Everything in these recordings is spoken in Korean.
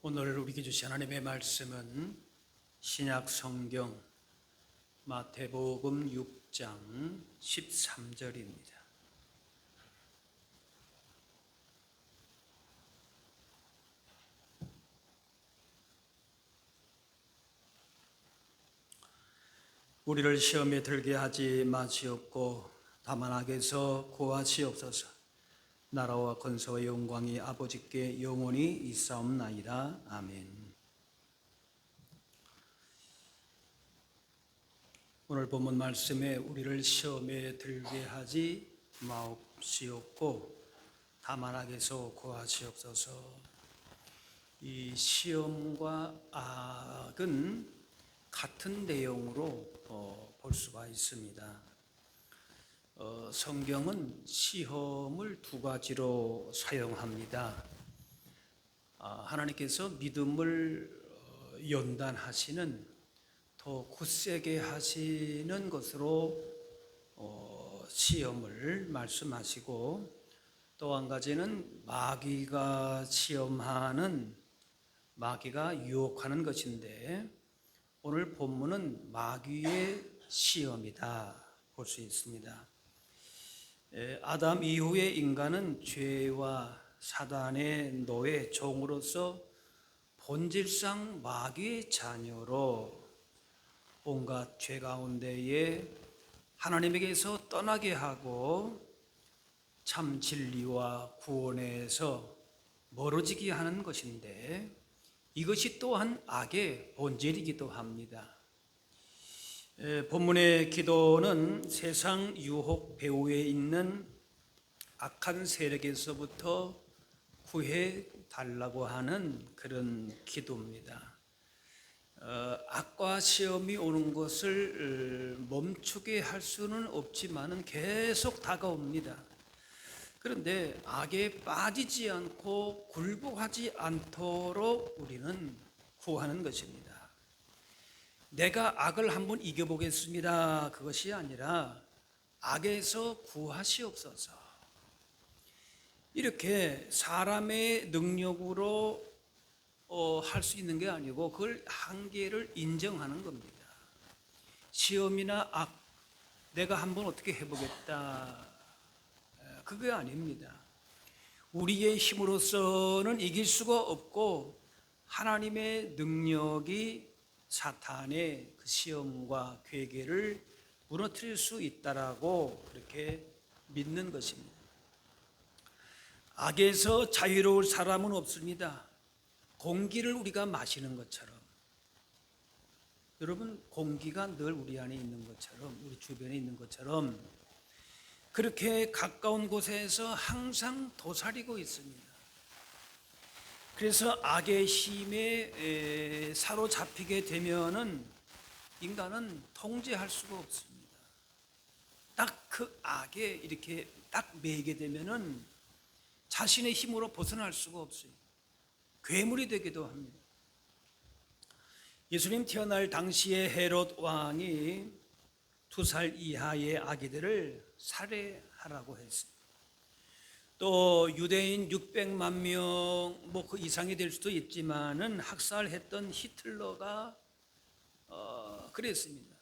오늘 우리에게 주신 하나님의 말씀은 신약 성경 마태복음 6장 13절입니다. 우리를 시험에 들게 하지 마시옵고 다만 악에서 구하시옵소서. 나라와 권세와 영광이 아버지께 영원히 있사옵나이다. 아멘. 오늘 본문 말씀에 우리를 시험에 들게 하지 마옵시옵고 다만 악에서 구하시옵소서. 이 시험과 악은 같은 내용으로 볼 수가 있습니다. 성경은 시험을 두 가지로 사용합니다. 하나님께서 믿음을 연단하시는, 더 굳세게 하시는 것으로 시험을 말씀하시고, 또 한 가지는 마귀가 시험하는, 마귀가 유혹하는 것인데, 오늘 본문은 마귀의 시험이다 볼 수 있습니다. 아담 이후의 인간은 죄와 사단의 노예 종으로서 본질상 마귀의 자녀로 온갖 죄 가운데에 하나님에게서 떠나게 하고 참 진리와 구원에서 멀어지게 하는 것인데, 이것이 또한 악의 본질이기도 합니다. 본문의 기도는 세상 유혹 배후에 있는 악한 세력에서부터 구해 달라고 하는 그런 기도입니다. 악과 시험이 오는 것을 멈추게 할 수는 없지만은 계속 다가옵니다. 그런데 악에 빠지지 않고 굴복하지 않도록 우리는 구하는 것입니다. 내가 악을 한번 이겨보겠습니다. 그것이 아니라 악에서 구하시옵소서. 이렇게 사람의 능력으로 할 수 있는 게 아니고 그걸 한계를 인정하는 겁니다. 시험이나 악, 내가 한번 어떻게 해보겠다, 그게 아닙니다. 우리의 힘으로서는 이길 수가 없고 하나님의 능력이 사탄의 그 시험과 괴계를 무너뜨릴 수 있다라고 그렇게 믿는 것입니다. 악에서 자유로울 사람은 없습니다. 공기를 우리가 마시는 것처럼, 여러분, 공기가 늘 우리 안에 있는 것처럼, 우리 주변에 있는 것처럼 그렇게 가까운 곳에서 항상 도사리고 있습니다. 그래서 악의 힘에 사로잡히게 되면은 인간은 통제할 수가 없습니다. 딱 그 악에 이렇게 딱 매이게 되면은 자신의 힘으로 벗어날 수가 없어요. 괴물이 되기도 합니다. 예수님 태어날 당시에 헤롯 왕이 2살 이하의 아기들을 살해하라고 했습니다. 또 유대인 600만 명, 그 이상이 될 수도 있지만은 학살했던 히틀러가 그랬습니다.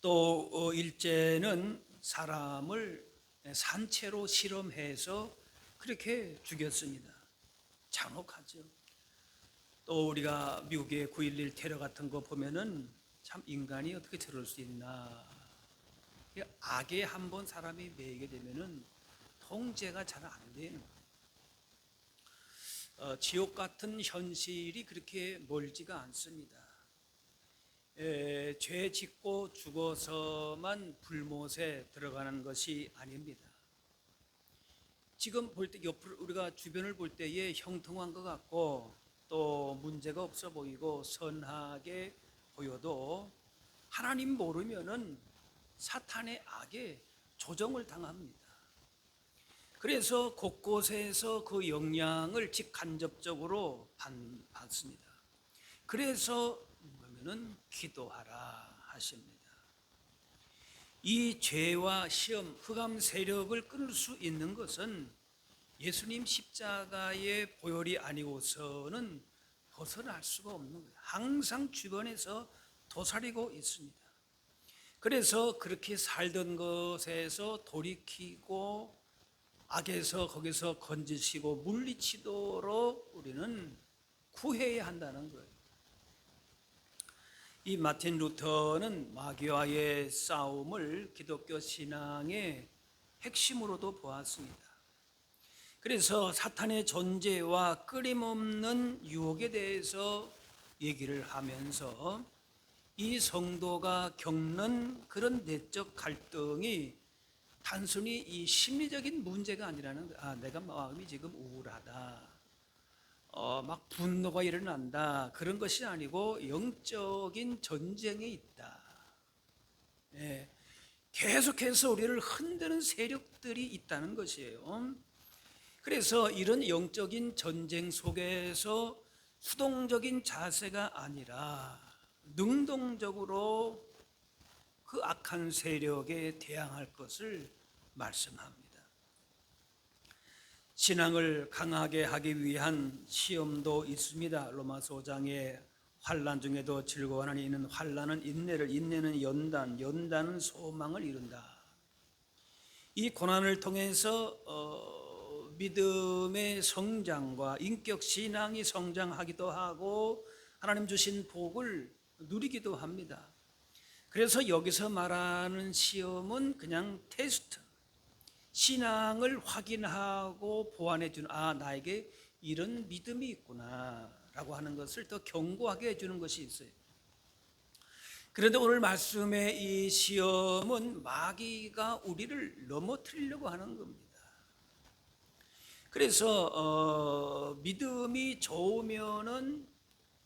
또 일제는 사람을 산채로 실험해서 그렇게 죽였습니다. 잔혹하죠. 또 우리가 미국의 9.11 테러 같은 거 보면은 참 인간이 어떻게 저럴 수 있나. 악에 한번 사람이 매이게 되면은 통제가 잘 안 되는 거예요. 지옥 같은 현실이 그렇게 멀지가 않습니다. 죄 짓고 죽어서만 불못에 들어가는 것이 아닙니다. 지금 볼 때 옆으로 우리가 주변을 볼 때에 형통한 것 같고 또 문제가 없어 보이고 선하게 보여도 하나님 모르면은 사탄의 악에 조정을 당합니다. 그래서 곳곳에서 그 영향을 직간접적으로 받습니다. 그래서 뭐냐면은 기도하라 하십니다. 이 죄와 시험, 흑암 세력을 끊을 수 있는 것은 예수님 십자가의 보혈이 아니고서는 벗어날 수가 없는 거예요. 항상 주변에서 도사리고 있습니다. 그래서 그렇게 살던 것에서 돌이키고 악에서 거기서 건지시고 물리치도록 우리는 구해야 한다는 거예요. 이 마틴 루터는 마귀와의 싸움을 기독교 신앙의 핵심으로도 보았습니다. 그래서 사탄의 존재와 끊임없는 유혹에 대해서 얘기를 하면서 이 성도가 겪는 그런 내적 갈등이 단순히 이 심리적인 문제가 아니라는 거예요. 내가 마음이 지금 우울하다, 막 분노가 일어난다, 그런 것이 아니고 영적인 전쟁에 있다. 예, 계속해서 우리를 흔드는 세력들이 있다는 것이에요. 그래서 이런 영적인 전쟁 속에서 수동적인 자세가 아니라 능동적으로 그 악한 세력에 대항할 것을 말씀합니다. 신앙을 강하게 하기 위한 시험도 있습니다. 로마서 5장에 환난 중에도 즐거워하는 이는 환난은 인내를, 인내는 연단, 연단은 소망을 이룬다. 이 고난을 통해서 믿음의 성장과 인격 신앙이 성장하기도 하고 하나님 주신 복을 누리기도 합니다. 그래서 여기서 말하는 시험은 그냥 테스트, 신앙을 확인하고 보완해 주는, 나에게 이런 믿음이 있구나 라고 하는 것을 더 견고하게 해주는 것이 있어요. 그런데 오늘 말씀의 이 시험은 마귀가 우리를 넘어뜨리려고 하는 겁니다. 그래서 믿음이 좋으면은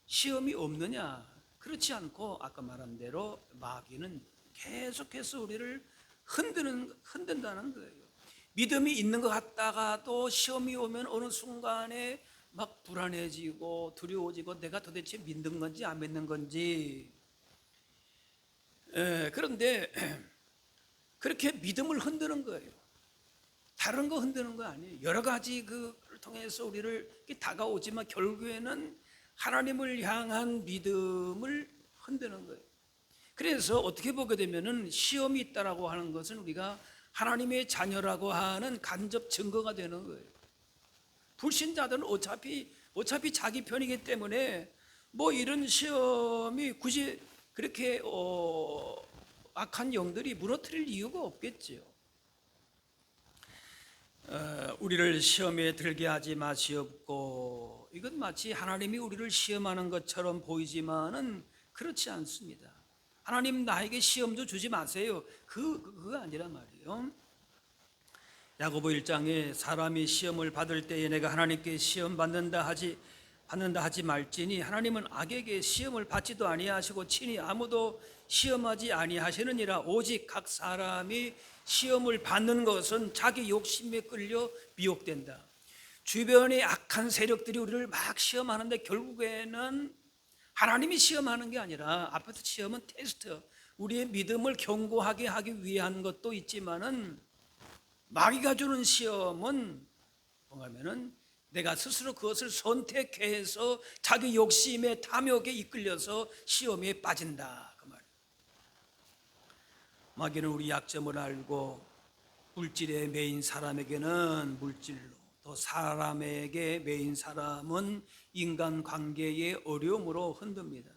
시험이 없느냐? 그렇지 않고 아까 말한 대로 마귀는 계속해서 우리를 흔든다는 거예요. 믿음이 있는 것 같다가도 시험이 오면 어느 순간에 막 불안해지고 두려워지고 내가 도대체 믿는 건지 안 믿는 건지. 그런데 그렇게 믿음을 흔드는 거예요. 다른 거 흔드는 거 아니에요. 여러 가지 그를 통해서 우리를 다가오지만 결국에는 하나님을 향한 믿음을 흔드는 거예요. 그래서 어떻게 보게 되면은 시험이 있다라고 하는 것은 우리가 하나님의 자녀라고 하는 간접 증거가 되는 거예요. 불신자들은 어차피 자기 편이기 때문에 뭐 이런 시험이 굳이 그렇게 악한 영들이 무너뜨릴 이유가 없겠지요. 우리를 시험에 들게 하지 마시옵고, 이건 마치 하나님이 우리를 시험하는 것처럼 보이지만은 그렇지 않습니다. 하나님 나에게 시험도 주지 마세요. 그거 아니란 말이에요. 야고보 1장에 사람이 시험을 받을 때에 내가 하나님께 시험 받는다 하지 말지니 하나님은 악에게 시험을 받지도 아니하시고 친히 아무도 시험하지 아니하시느니라. 오직 각 사람이 시험을 받는 것은 자기 욕심에 끌려 미혹된다. 주변의 악한 세력들이 우리를 막 시험하는데 결국에는 하나님이 시험하는 게 아니라, 앞에서 시험은 테스트, 우리의 믿음을 견고하게 하기 위한 것도 있지만은 마귀가 주는 시험은 뭔가면은 내가 스스로 그것을 선택해서 자기 욕심의 탐욕에 이끌려서 시험에 빠진다, 그 말이에요. 마귀는 우리 약점을 알고 물질에 매인 사람에게는 물질로, 또 사람에게 매인 사람은 인간관계의 어려움으로 흔듭니다.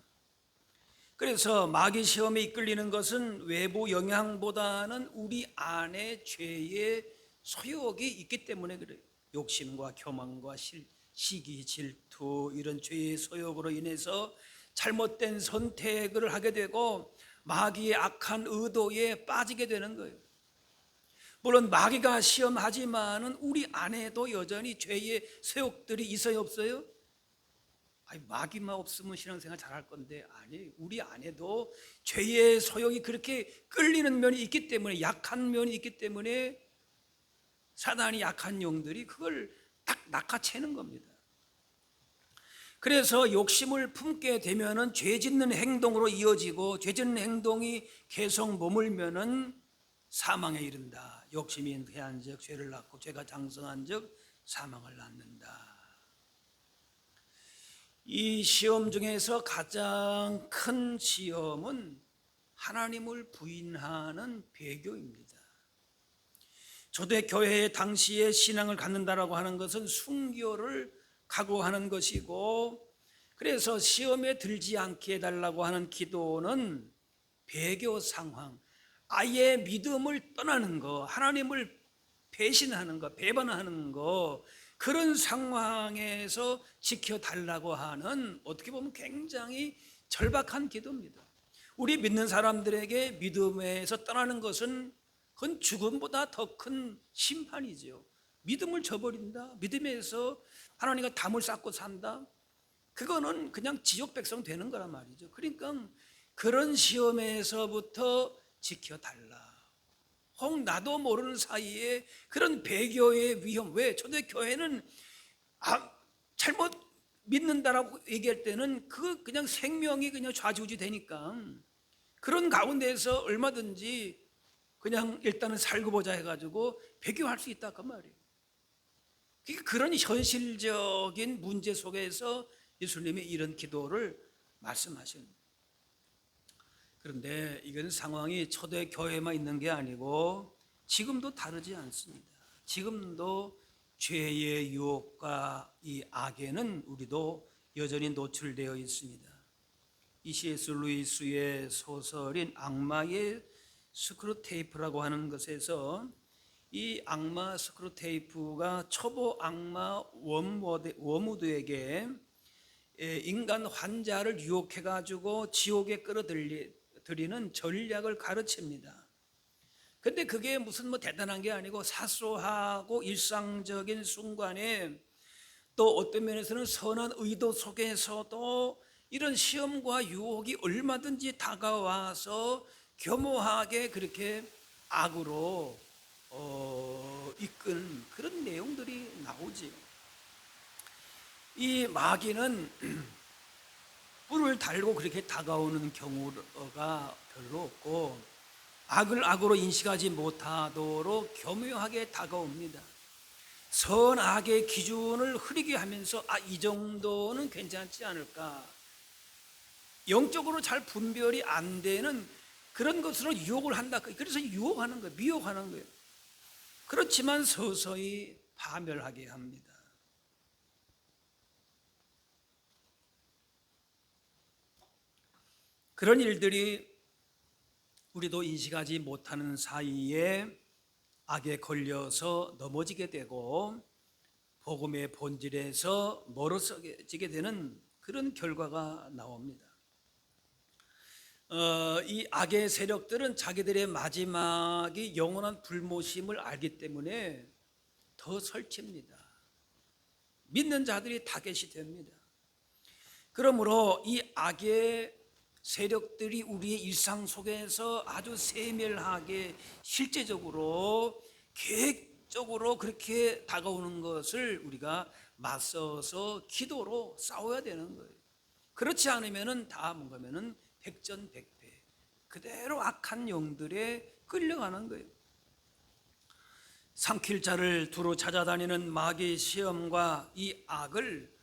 그래서 마귀 시험에 이끌리는 것은 외부 영향보다는 우리 안에 죄의 소욕이 있기 때문에 그래요. 욕심과 교만과 시기, 질투, 이런 죄의 소욕으로 인해서 잘못된 선택을 하게 되고 마귀의 악한 의도에 빠지게 되는 거예요. 물론 마귀가 시험하지만은 우리 안에도 여전히 죄의 소욕들이 있어요, 없어요? 마귀만 없으면 신앙생활 잘할 건데, 아니, 우리 안에도 죄의 소욕이 그렇게 끌리는 면이 있기 때문에, 약한 면이 있기 때문에 사단이, 약한 영들이 그걸 딱 낚아채는 겁니다. 그래서 욕심을 품게 되면은 죄 짓는 행동으로 이어지고, 죄 짓는 행동이 계속 머물면은 사망에 이른다. 욕심이 은퇴한즉 죄를 낳고 죄가 장성한즉 사망을 낳는다. 이 시험 중에서 가장 큰 시험은 하나님을 부인하는 배교입니다. 초대교회의 당시에 신앙을 갖는다라고 하는 것은 순교를 각오하는 것이고, 그래서 시험에 들지 않게 해달라고 하는 기도는 배교 상황, 아예 믿음을 떠나는 거, 하나님을 배신하는 거, 배반하는 거, 그런 상황에서 지켜달라고 하는, 어떻게 보면 굉장히 절박한 기도입니다. 우리 믿는 사람들에게 믿음에서 떠나는 것은 그건 죽음보다 더 큰 심판이죠. 믿음을 저버린다, 믿음에서 하나님과 담을 쌓고 산다, 그거는 그냥 지옥 백성 되는 거란 말이죠. 그러니까 그런 시험에서부터 지켜달라. 혹 나도 모르는 사이에 그런 배교의 위험, 왜 초대교회는 잘못 믿는다라고 얘기할 때는 그냥 생명이 그냥 좌지우지 되니까 그런 가운데에서 얼마든지 그냥 일단은 살고 보자 해가지고 배교할 수 있다 그 말이에요. 그런 현실적인 문제 속에서 예수님이 이런 기도를 말씀하시는 거예요. 그런데 이건 상황이 초대교회만 있는 게 아니고 지금도 다르지 않습니다. 지금도 죄의 유혹과 이 악에는 우리도 여전히 노출되어 있습니다. C.S. 루이스의 소설인 악마의 스크루테이프라고 하는 것에서 이 악마 스크루테이프가 초보 악마 워무드에게 인간 환자를 유혹해 가지고 지옥에 끌어들이는 전략을 가르칩니다. 근데 그게 무슨 대단한 게 아니고 사소하고 일상적인 순간에, 또 어떤 면에서는 선한 의도 속에서도 이런 시험과 유혹이 얼마든지 다가와서 교모하게 그렇게 악으로 이끈 그런 내용들이 나오지요. 이 마귀는 뿔을 달고 그렇게 다가오는 경우가 별로 없고, 악을 악으로 인식하지 못하도록 교묘하게 다가옵니다. 선악의 기준을 흐리게 하면서 이 정도는 괜찮지 않을까, 영적으로 잘 분별이 안 되는 그런 것으로 유혹을 한다. 그래서 유혹하는 거예요. 미혹하는 거예요. 그렇지만 서서히 파멸하게 합니다. 그런 일들이 우리도 인식하지 못하는 사이에 악에 걸려서 넘어지게 되고 복음의 본질에서 멀어지게 되는 그런 결과가 나옵니다. 이 악의 세력들은 자기들의 마지막이 영원한 불모심을 알기 때문에 더 설칩니다. 믿는 자들이 타겟이 됩니다. 그러므로 이 악의 세력들이 우리의 일상 속에서 아주 세밀하게 실제적으로 계획적으로 그렇게 다가오는 것을 우리가 맞서서 기도로 싸워야 되는 거예요. 그렇지 않으면은 다 뭔가면은 백전백패, 그대로 악한 영들에 끌려가는 거예요. 삼킬 자를 두루 찾아다니는 마귀의 시험과 이 악을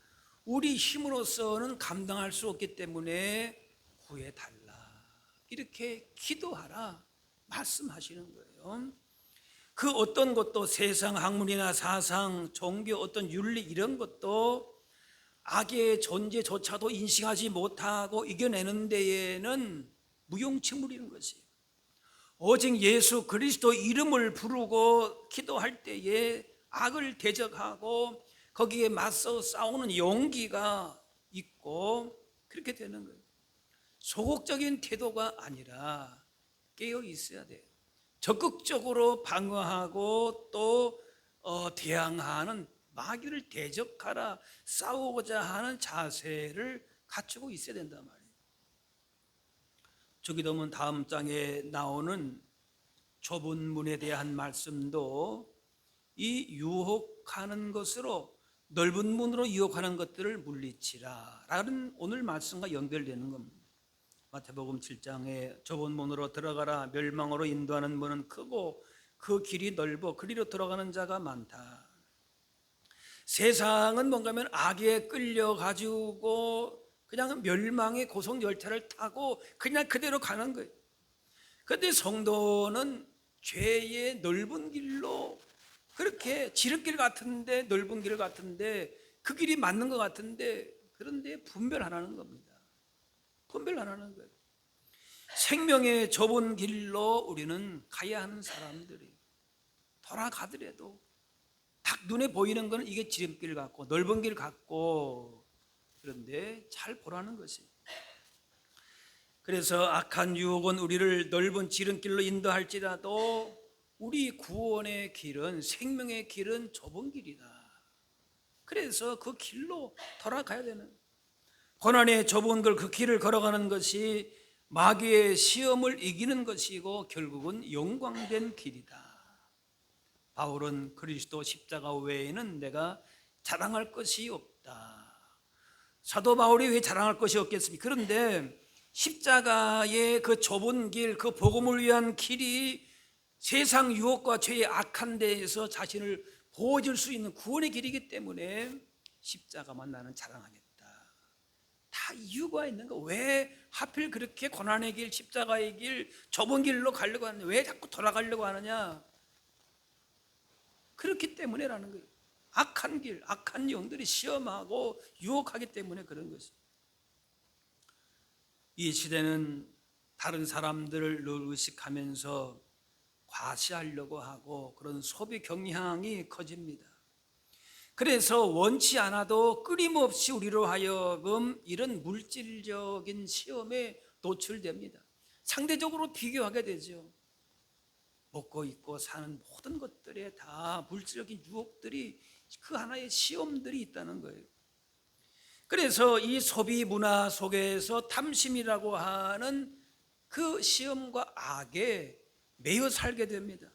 우리 힘으로서는 감당할 수 없기 때문에 구해달라, 이렇게 기도하라 말씀하시는 거예요. 그 어떤 것도 세상 학문이나 사상, 종교, 어떤 윤리 이런 것도 악의 존재조차도 인식하지 못하고 이겨내는 데에는 무용지물인 것이에요. 오직 예수 그리스도 이름을 부르고 기도할 때에 악을 대적하고 거기에 맞서 싸우는 용기가 있고 그렇게 되는 거예요. 소극적인 태도가 아니라 깨어 있어야 돼요. 적극적으로 방어하고 또 대항하는, 마귀를 대적하라, 싸우고자 하는 자세를 갖추고 있어야 된단 말이에요. 주기도문 다음 장에 나오는 좁은 문에 대한 말씀도 이 유혹하는 것으로, 넓은 문으로 유혹하는 것들을 물리치라 라는 오늘 말씀과 연결되는 겁니다. 마태복음 7장에 좁은 문으로 들어가라, 멸망으로 인도하는 문은 크고 그 길이 넓어 그리로 들어가는 자가 많다. 세상은 뭔가 하면 악에 끌려가지고 그냥 멸망의 고속열차를 타고 그냥 그대로 가는 거예요. 그런데 성도는 죄의 넓은 길로, 그렇게 지름길 같은데, 넓은 길 같은데, 그 길이 맞는 것 같은데, 그런데 분별 안 하는 겁니다. 분별 안 하는 거예요. 생명의 좁은 길로 우리는 가야 하는 사람들이, 돌아가더라도 딱 눈에 보이는 것은 이게 지름길 같고 넓은 길 같고, 그런데 잘 보라는 것이. 그래서 악한 유혹은 우리를 넓은 지름길로 인도할지라도 우리 구원의 길은, 생명의 길은 좁은 길이다. 그래서 그 길로 돌아가야 되는, 고난의 좁은 걸, 그 길을 걸어가는 것이 마귀의 시험을 이기는 것이고 결국은 영광된 길이다. 바울은 그리스도 십자가 외에는 내가 자랑할 것이 없다. 사도 바울이 왜 자랑할 것이 없겠습니까? 그런데 십자가의 그 좁은 길, 그 복음을 위한 길이 세상 유혹과 죄의 악한 데에서 자신을 보호줄 수 있는 구원의 길이기 때문에 십자가만 나는 자랑하겠다. 다 이유가 있는 거. 왜 하필 그렇게 고난의 길, 십자가의 길, 좁은 길로 가려고 하느냐? 왜 자꾸 돌아가려고 하느냐? 그렇기 때문에라는 거예요. 악한 길, 악한 영들이 시험하고 유혹하기 때문에 그런 것이죠. 이 시대는 다른 사람들을 늘 의식하면서 과시하려고 하고 그런 소비 경향이 커집니다. 그래서 원치 않아도 끊임없이 우리로 하여금 이런 물질적인 시험에 노출됩니다. 상대적으로 비교하게 되죠. 먹고 입고 사는 모든 것들에 다 물질적인 유혹들이, 그 하나의 시험들이 있다는 거예요. 그래서 이 소비 문화 속에서 탐심이라고 하는 그 시험과 악에 매여 살게 됩니다.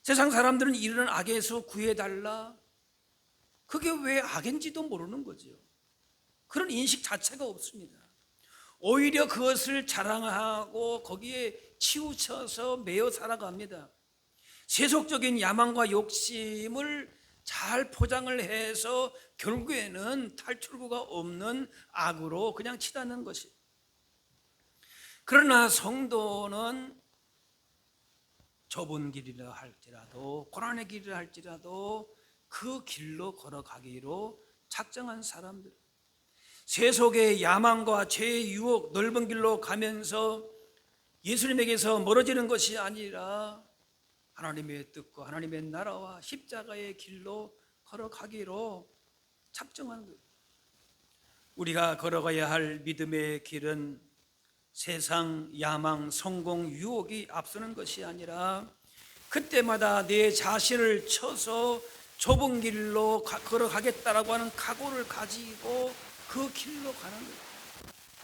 세상 사람들은 이런 악에서 구해달라, 그게 왜 악인지도 모르는 거죠. 그런 인식 자체가 없습니다. 오히려 그것을 자랑하고 거기에 치우쳐서 매여 살아갑니다. 세속적인 야망과 욕심을 잘 포장을 해서 결국에는 탈출구가 없는 악으로 그냥 치닫는 것이. 그러나 성도는 좁은 길이라 할지라도, 고난의 길이라 할지라도 그 길로 걸어가기로 작정한 사람들, 세속의 야망과 죄의 유혹, 넓은 길로 가면서 예수님에게서 멀어지는 것이 아니라 하나님의 뜻과 하나님의 나라와 십자가의 길로 걸어가기로 작정하는 거예요. 우리가 걸어가야 할 믿음의 길은 세상 야망, 성공, 유혹이 앞서는 것이 아니라 그때마다 내 자신을 쳐서 좁은 길로 걸어가겠다라고 하는 각오를 가지고 그 길로 가는 거예요.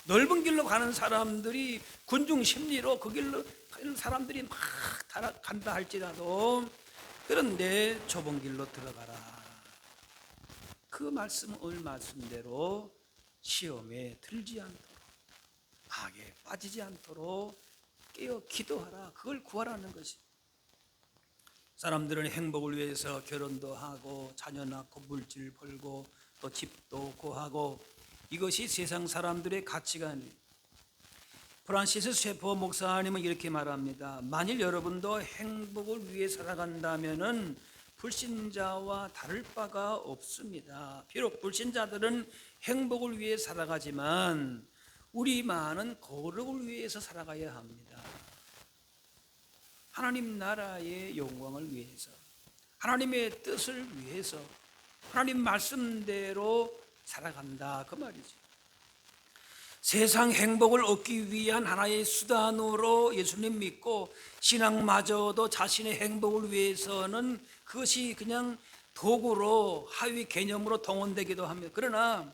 넓은 길로 가는 사람들이 군중 심리로 그 길로 가는 사람들이 막 간다 할지라도, 그런데 좁은 길로 들어가라. 그 말씀, 오늘 말씀대로 시험에 들지 않도록, 악에 빠지지 않도록 깨어 기도하라. 그걸 구하라는 것이. 사람들은 행복을 위해서 결혼도 하고 자녀 낳고 물질 벌고 또 집도 구하고, 이것이 세상 사람들의 가치관이에요. 프란시스 셰퍼 목사님은 이렇게 말합니다. 만일 여러분도 행복을 위해 살아간다면은 불신자와 다를 바가 없습니다. 비록 불신자들은 행복을 위해 살아가지만 우리만은 거룩을 위해서 살아가야 합니다. 하나님 나라의 영광을 위해서, 하나님의 뜻을 위해서, 하나님 말씀대로 살아간다, 그 말이죠. 세상 행복을 얻기 위한 하나의 수단으로 예수님 믿고 신앙마저도 자신의 행복을 위해서는 그것이 그냥 도구로, 하위 개념으로 동원되기도 합니다. 그러나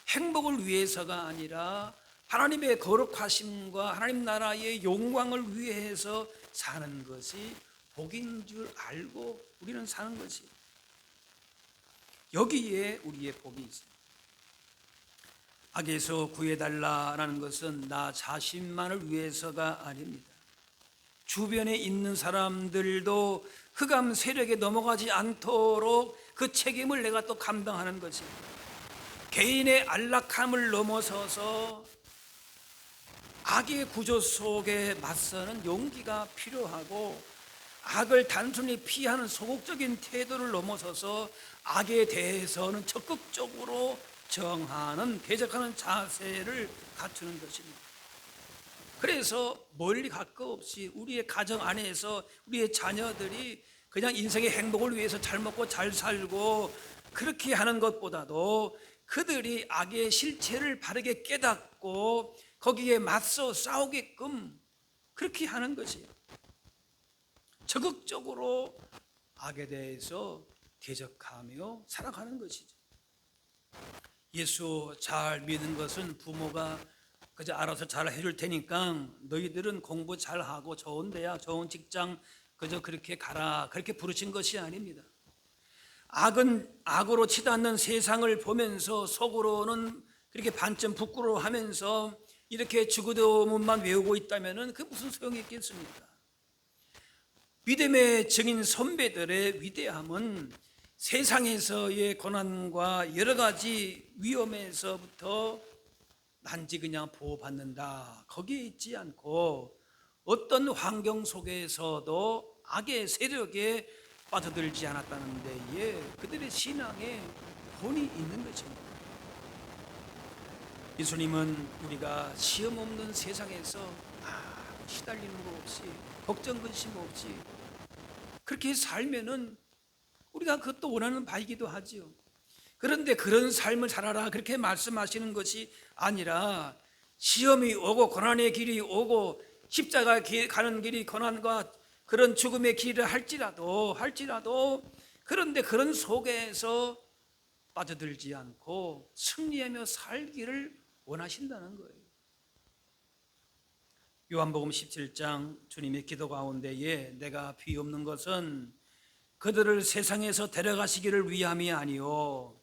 행복을 위해서가 아니라 하나님의 거룩하심과 하나님 나라의 영광을 위해서 사는 것이 복인 줄 알고 우리는 사는 것이, 여기에 우리의 복이 있습니다. 악에서 구해달라라는 것은 나 자신만을 위해서가 아닙니다. 주변에 있는 사람들도 흑암 세력에 넘어가지 않도록 그 책임을 내가 또 감당하는 거지. 개인의 안락함을 넘어서서 악의 구조 속에 맞서는 용기가 필요하고, 악을 단순히 피하는 소극적인 태도를 넘어서서 악에 대해서는 적극적으로 저항하는, 대적하는 자세를 갖추는 것입니다. 그래서 멀리 갈 거 없이 우리의 가정 안에서 우리의 자녀들이 그냥 인생의 행복을 위해서 잘 먹고 잘 살고 그렇게 하는 것보다도 그들이 악의 실체를 바르게 깨닫고 거기에 맞서 싸우게끔 그렇게 하는 것이에요. 적극적으로 악에 대해서 대적하며 살아가는 것이죠. 예수 잘 믿는 것은 부모가 그저 알아서 잘 해줄 테니까 너희들은 공부 잘하고 좋은 대학, 좋은 직장 그저 그렇게 가라, 그렇게 부르신 것이 아닙니다. 악은 악으로 치닫는 세상을 보면서 속으로는 그렇게 반쯤 부끄러워하면서 이렇게 주구도문만 외우고 있다면 그 무슨 소용이 있겠습니까? 믿음의 증인 선배들의 위대함은 세상에서의 고난과 여러 가지 위험에서부터 단지 그냥 보호받는다, 거기에 있지 않고 어떤 환경 속에서도 악의 세력에 빠져들지 않았다는 데에 그들의 신앙에 본이 있는 것입니다. 예수님은 우리가 시험 없는 세상에서 시달리는 거 없이, 걱정 근심 없이 그렇게 살면은 우리가 그것도 원하는 바이기도 하지요. 그런데 그런 삶을 살아라 그렇게 말씀하시는 것이 아니라, 시험이 오고 고난의 길이 오고 십자가 가는 길이 고난과 그런 죽음의 길을 할지라도 그런데 그런 속에서 빠져들지 않고 승리하며 살기를 원하신다는 거예요. 요한복음 17장 주님의 기도 가운데에 내가 비 없는 것은 그들을 세상에서 데려가시기를 위함이 아니요,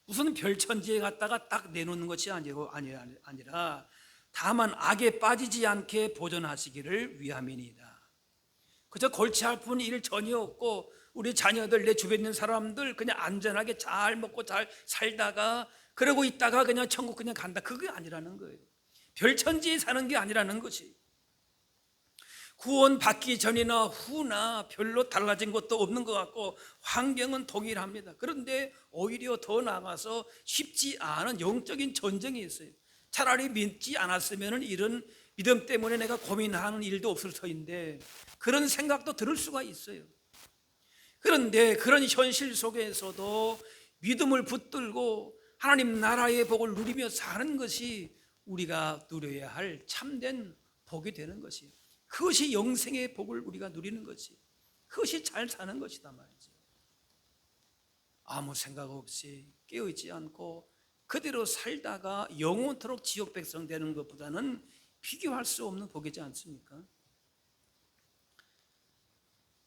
무슨 별천지에 갔다가 딱 내놓는 것이 아니라 다만 악에 빠지지 않게 보존하시기를 위함이니이다. 그저 골치 아픈 일 전혀 없고 우리 자녀들, 내 주변에 있는 사람들 그냥 안전하게 잘 먹고 잘 살다가 그러고 있다가 그냥 천국 그냥 간다, 그게 아니라는 거예요. 별천지에 사는 게 아니라는 것이, 구원 받기 전이나 후나 별로 달라진 것도 없는 것 같고 환경은 동일합니다. 그런데 오히려 더 나아가서 쉽지 않은 영적인 전쟁이 있어요. 차라리 믿지 않았으면 이런 믿음 때문에 내가 고민하는 일도 없을 터인데 그런 생각도 들을 수가 있어요. 그런데 그런 현실 속에서도 믿음을 붙들고 하나님 나라의 복을 누리며 사는 것이 우리가 누려야 할 참된 복이 되는 것이에요. 그것이 영생의 복을 우리가 누리는 것이, 그것이 잘 사는 것이다 말이죠. 아무 생각 없이 깨어있지 않고 그대로 살다가 영원토록 지옥 백성 되는 것보다는 비교할 수 없는 복이지 않습니까?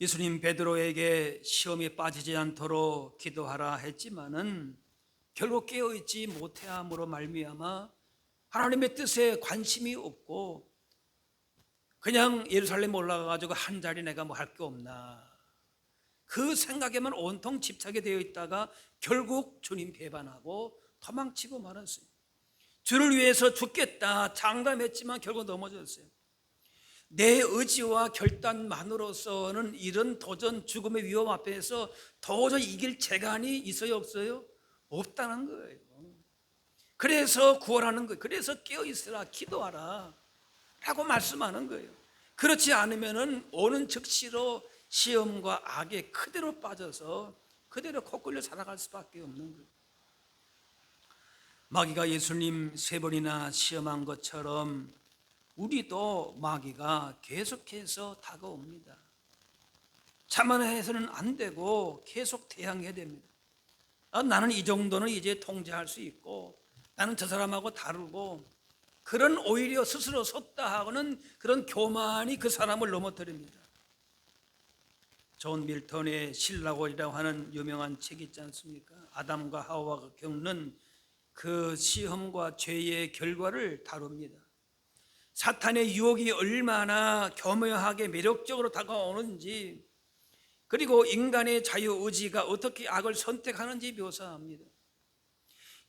예수님 베드로에게 시험에 빠지지 않도록 기도하라 했지만은 결국 깨어있지 못함으로 말미암아 하나님의 뜻에 관심이 없고 그냥 예루살렘 올라가가지고 한 자리 내가 뭐 할 게 없나, 그 생각에만 온통 집착이 되어 있다가 결국 주님 배반하고 도망치고 말았어요. 주를 위해서 죽겠다 장담했지만 결국 넘어졌어요. 내 의지와 결단만으로서는 이런 도전, 죽음의 위험 앞에서 도저히 이길 재간이 있어요, 없어요? 없다는 거예요. 그래서 구원하는 거예요. 그래서 깨어있으라, 기도하라 라고 말씀하는 거예요. 그렇지 않으면은 오는 즉시로 시험과 악에 그대로 빠져서 그대로 코끌려 살아갈 수밖에 없는 거예요. 마귀가 예수님 3번이나 시험한 것처럼 우리도 마귀가 계속해서 다가옵니다. 자만해서는 안 되고 계속 대항해야 됩니다. 나는 이 정도는 이제 통제할 수 있고 나는 저 사람하고 다르고, 그런 오히려 스스로 섰다 하고는 그런 교만이 그 사람을 넘어뜨립니다. 존 밀턴의 신라곤이라고 하는 유명한 책이 있지 않습니까? 아담과 하와가 겪는 그 시험과 죄의 결과를 다룹니다. 사탄의 유혹이 얼마나 교묘하게 매력적으로 다가오는지, 그리고 인간의 자유의지가 어떻게 악을 선택하는지 묘사합니다.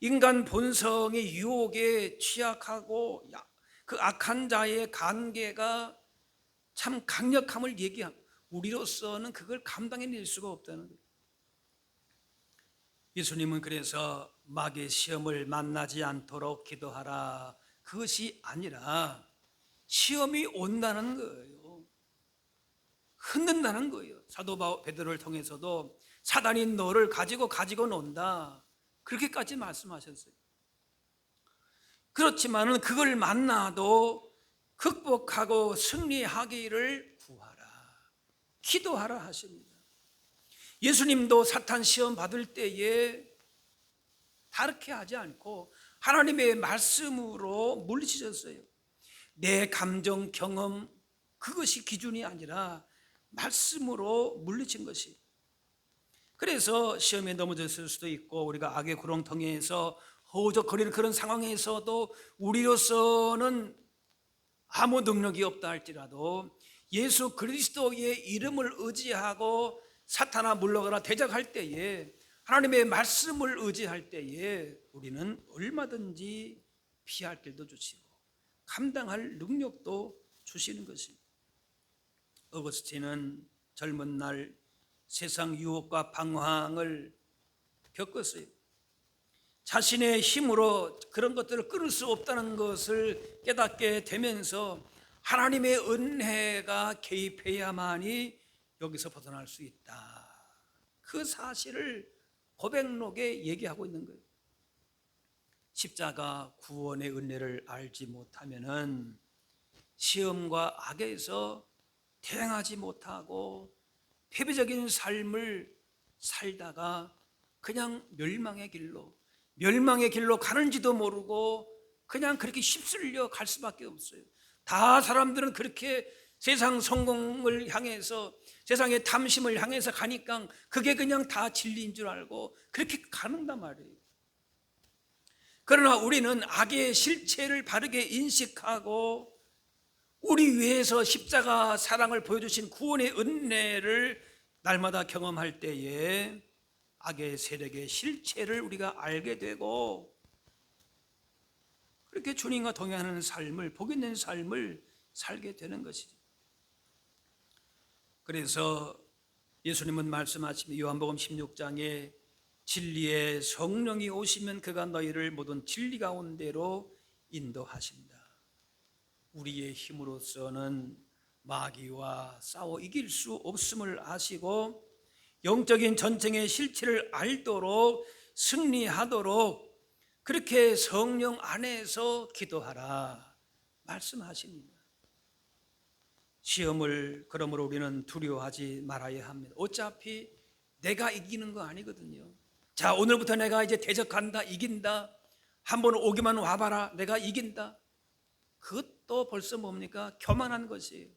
인간 본성의 유혹에 취약하고 그 악한 자의 관계가 참 강력함을 얘기합니다. 우리로서는 그걸 감당해낼 수가 없다는 거예요. 예수님은 그래서 마귀의 시험을 만나지 않도록 기도하라, 그것이 아니라 시험이 온다는 거예요. 흔든다는 거예요. 사도 베드로를 통해서도 사단이 너를 가지고 논다, 그렇게까지 말씀하셨어요. 그렇지만은 그걸 만나도 극복하고 승리하기를 구하라, 기도하라 하십니다. 예수님도 사탄 시험 받을 때에 다르게 하지 않고 하나님의 말씀으로 물리치셨어요. 내 감정 경험 그것이 기준이 아니라 말씀으로 물리친 것이. 그래서 시험에 넘어졌을 수도 있고 우리가 악의 구렁텅이에서 허우적거리는 그런 상황에서도 우리로서는 아무 능력이 없다 할지라도 예수 그리스도의 이름을 의지하고 사탄아 물러가라 대적할 때에, 하나님의 말씀을 의지할 때에 우리는 얼마든지 피할 길도 주시고 감당할 능력도 주시는 것입니다. 어거스틴은 젊은 날 세상 유혹과 방황을 겪었어요. 자신의 힘으로 그런 것들을 끊을 수 없다는 것을 깨닫게 되면서 하나님의 은혜가 개입해야만이 여기서 벗어날 수 있다, 그 사실을 고백록에 얘기하고 있는 거예요. 십자가 구원의 은혜를 알지 못하면은 시험과 악에서 대항하지 못하고 패배적인 삶을 살다가 그냥 멸망의 길로 가는지도 모르고 그냥 그렇게 휩쓸려 갈 수밖에 없어요. 다 사람들은 그렇게 세상 성공을 향해서, 세상의 탐심을 향해서 가니까 그게 그냥 다 진리인 줄 알고 그렇게 가는단 말이에요. 그러나 우리는 악의 실체를 바르게 인식하고 우리 위해서 십자가 사랑을 보여주신 구원의 은혜를 날마다 경험할 때에 악의 세력의 실체를 우리가 알게 되고, 그렇게 주님과 동행하는 삶을, 복 있는 삶을 살게 되는 것이죠. 그래서 예수님은 말씀하십니다. 요한복음 16장에 진리의 성령이 오시면 그가 너희를 모든 진리 가운데로 인도하신다. 우리의 힘으로서는 마귀와 싸워 이길 수 없음을 아시고 영적인 전쟁의 실체를 알도록 승리하도록 그렇게 성령 안에서 기도하라 말씀하십니다. 시험을 그러므로 우리는 두려워하지 말아야 합니다. 어차피 내가 이기는 거 아니거든요. 자, 오늘부터 내가 이제 대적한다, 이긴다, 한번 오기만 와봐라, 내가 이긴다. 그것도 벌써 뭡니까? 교만한 것이에요.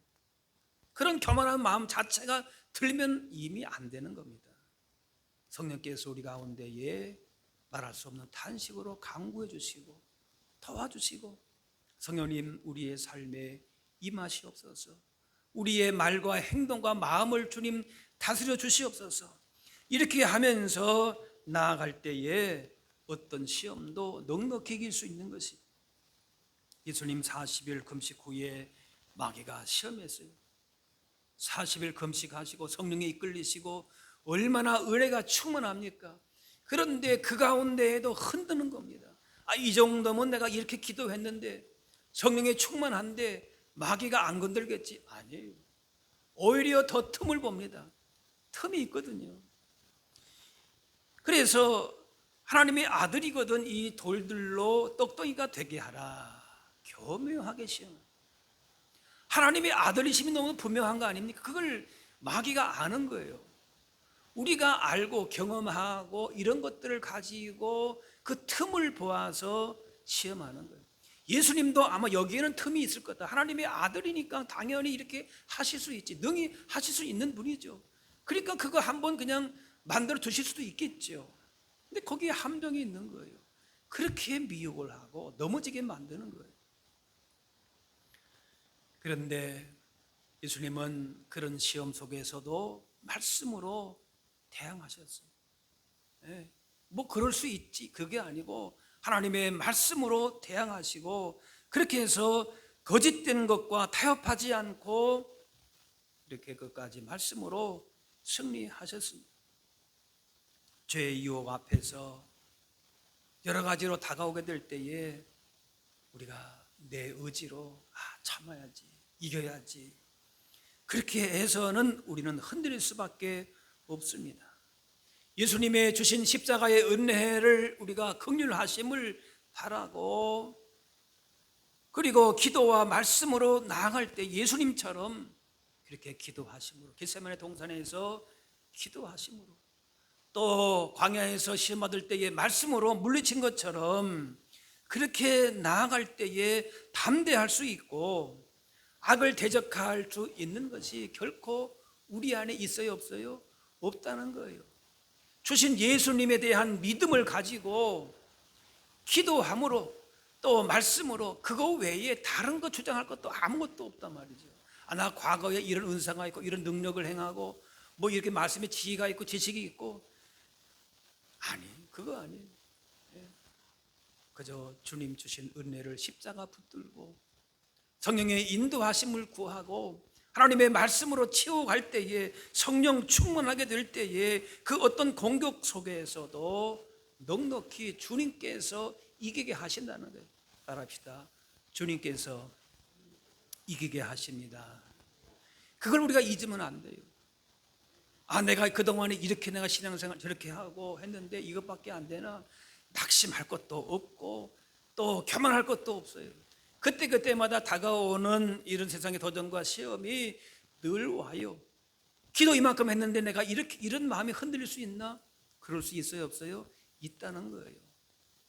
그런 교만한 마음 자체가 들면 이미 안 되는 겁니다. 성령께서 우리 가운데에 말할 수 없는 탄식으로 강구해 주시고 도와주시고, 성령님 우리의 삶에 임하시옵소서. 우리의 말과 행동과 마음을 주님 다스려 주시옵소서. 이렇게 하면서 나아갈 때에 어떤 시험도 넉넉히 이길 수 있는 것이. 예수님 40일 금식 후에 마귀가 시험했어요. 40일 금식하시고 성령에 이끌리시고 얼마나 은혜가 충만합니까? 그런데 그 가운데에도 흔드는 겁니다. 이 정도면 내가 이렇게 기도했는데, 성령에 충만한데 마귀가 안 건들겠지? 아니에요. 오히려 더 틈을 봅니다. 틈이 있거든요. 그래서 하나님의 아들이거든 이 돌들로 떡덩이가 되게 하라. 교묘하게 시험. 하나님의 아들이심이 너무 분명한 거 아닙니까? 그걸 마귀가 아는 거예요. 우리가 알고 경험하고 이런 것들을 가지고 그 틈을 보아서 시험하는 거예요. 예수님도 아마 여기에는 틈이 있을 거다. 하나님의 아들이니까 당연히 이렇게 하실 수 있지. 능히 하실 수 있는 분이죠. 그러니까 그거 한번 그냥 만들어 두실 수도 있겠죠. 근데 거기에 함정이 있는 거예요. 그렇게 미혹을 하고 넘어지게 만드는 거예요. 그런데 예수님은 그런 시험 속에서도 말씀으로 대항하셨어요. 예. 뭐 그럴 수 있지, 그게 아니고 하나님의 말씀으로 대항하시고, 그렇게 해서 거짓된 것과 타협하지 않고 이렇게 끝까지 말씀으로 승리하셨습니다. 죄의 유혹 앞에서 여러 가지로 다가오게 될 때에 우리가 내 의지로 참아야지, 이겨야지, 그렇게 해서는 우리는 흔들릴 수밖에 없습니다. 예수님의 주신 십자가의 은혜를 우리가 긍휼하심을 바라고, 그리고 기도와 말씀으로 나아갈 때 예수님처럼 그렇게 기도하심으로, 겟세마네 동산에서 기도하심으로, 또 광야에서 시험 받을 때에 말씀으로 물리친 것처럼 그렇게 나아갈 때에 담대할 수 있고 악을 대적할 수 있는 것이 결코 우리 안에 있어요, 없어요? 없다는 거예요. 주신 예수님에 대한 믿음을 가지고 기도함으로 또 말씀으로 그거 외에 다른 거 주장할 것도 아무것도 없단 말이죠. 나 과거에 이런 은사가 있고 이런 능력을 행하고 뭐 이렇게 말씀에 지혜가 있고 지식이 있고, 아니, 그거 아니에요. 그저 주님 주신 은혜를 십자가 붙들고 성령의 인도하심을 구하고 하나님의 말씀으로 치워갈 때에, 성령 충만하게 될 때에 그 어떤 공격 속에서도 넉넉히 주님께서 이기게 하신다는 거예요. 따라합시다. 주님께서 이기게 하십니다. 그걸 우리가 잊으면 안 돼요. 내가 그동안에 이렇게 내가 신앙생활 저렇게 하고 했는데 이것밖에 안 되나? 낙심할 것도 없고 또 교만할 것도 없어요. 그때마다 다가오는 이런 세상의 도전과 시험이 늘 와요. 기도 이만큼 했는데 내가 이런 마음이 흔들릴 수 있나? 그럴 수 있어요, 없어요? 있다는 거예요.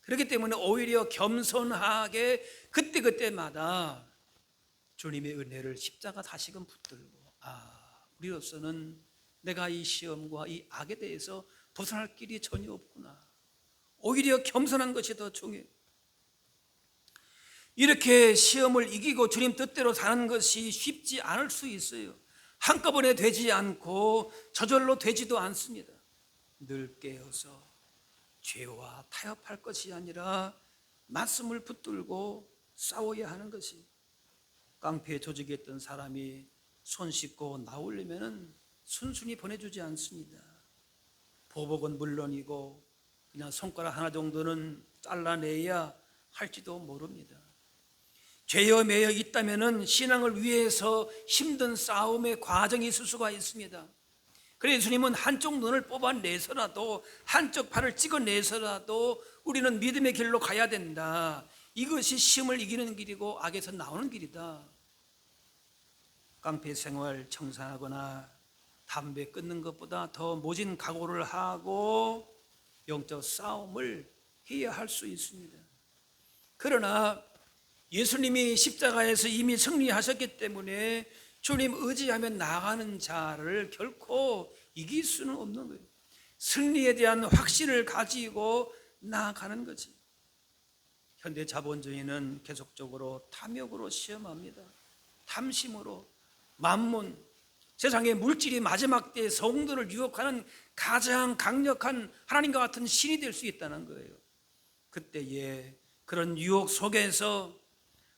그렇기 때문에 오히려 겸손하게 그때마다 주님의 은혜를 십자가 다시금 붙들고, 우리로서는 내가 이 시험과 이 악에 대해서 벗어날 길이 전혀 없구나. 오히려 겸손한 것이 더 중요해요. 이렇게 시험을 이기고 주님 뜻대로 사는 것이 쉽지 않을 수 있어요. 한꺼번에 되지 않고 저절로 되지도 않습니다. 늘 깨어서 죄와 타협할 것이 아니라 말씀을 붙들고 싸워야 하는 것이, 깡패 조직에 있던 사람이 손 씻고 나오려면 순순히 보내주지 않습니다. 보복은 물론이고 그냥 손가락 하나 정도는 잘라내야 할지도 모릅니다. 죄여 매여 있다면 신앙을 위해서 힘든 싸움의 과정이 있을 수가 있습니다. 그래서 예수님은 한쪽 눈을 뽑아내서라도, 한쪽 팔을 찍어내서라도 우리는 믿음의 길로 가야 된다. 이것이 시험을 이기는 길이고 악에서 나오는 길이다. 깡패 생활 청산하거나 담배 끊는 것보다 더 모진 각오를 하고 영적 싸움을 해야 할 수 있습니다. 그러나 예수님이 십자가에서 이미 승리하셨기 때문에 주님 의지하며 나아가는 자를 결코 이길 수는 없는 거예요. 승리에 대한 확신을 가지고 나아가는 거지. 현대 자본주의는 계속적으로 탐욕으로 시험합니다. 탐심으로, 만문, 세상의 물질이 마지막 때에 성도를 유혹하는 가장 강력한 하나님과 같은 신이 될 수 있다는 거예요. 그때에 그런 유혹 속에서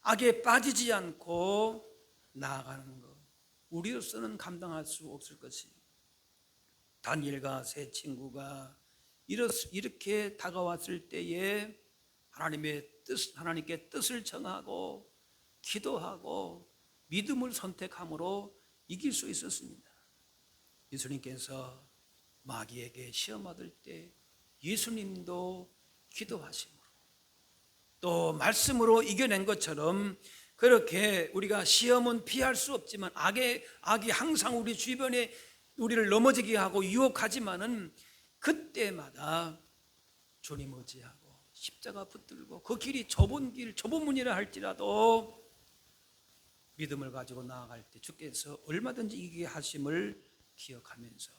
악에 빠지지 않고 나아가는 것, 우리로서는 감당할 수 없을 것이. 다니엘과 세 친구가 이렇게 다가왔을 때에 하나님께 뜻을 정하고 기도하고 믿음을 선택함으로 이길 수 있었습니다. 예수님께서 마귀에게 시험 받을 때 예수님도 기도하심으로 또 말씀으로 이겨낸 것처럼, 그렇게 우리가 시험은 피할 수 없지만 악이 항상 우리 주변에 우리를 넘어지게 하고 유혹하지만은 그때마다 주님 의지하고 십자가 붙들고 그 길이 좁은 문이라 할지라도 믿음을 가지고 나아갈 때 주께서 얼마든지 이기게 하심을 기억하면서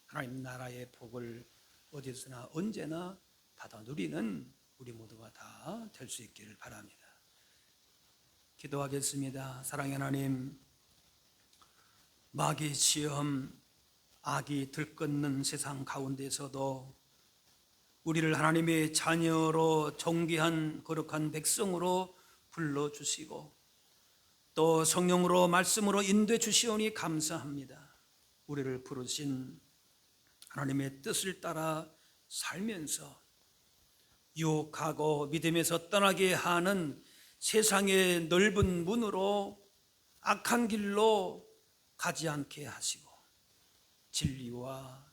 하나님 나라의 복을 어디서나 언제나 받아 누리는 우리 모두가 다 될 수 있기를 바랍니다. 기도하겠습니다. 사랑의 하나님, 마귀 시험, 악이 들끓는 세상 가운데서도 우리를 하나님의 자녀로 존귀한 거룩한 백성으로 불러주시고 또 성령으로 말씀으로 인도해 주시오니 감사합니다. 우리를 부르신 하나님의 뜻을 따라 살면서 유혹하고 믿음에서 떠나게 하는 세상의 넓은 문으로 악한 길로 가지 않게 하시고 진리와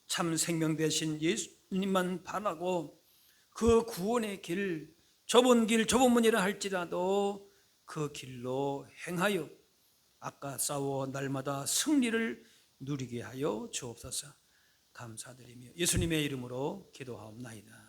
참 생명 되신 예수님만 바라고 그 구원의 길, 좁은 문이라 할지라도 그 길로 행하여 악과 싸워 날마다 승리를 누리게 하여 주옵소서. 감사드리며 예수님의 이름으로 기도하옵나이다.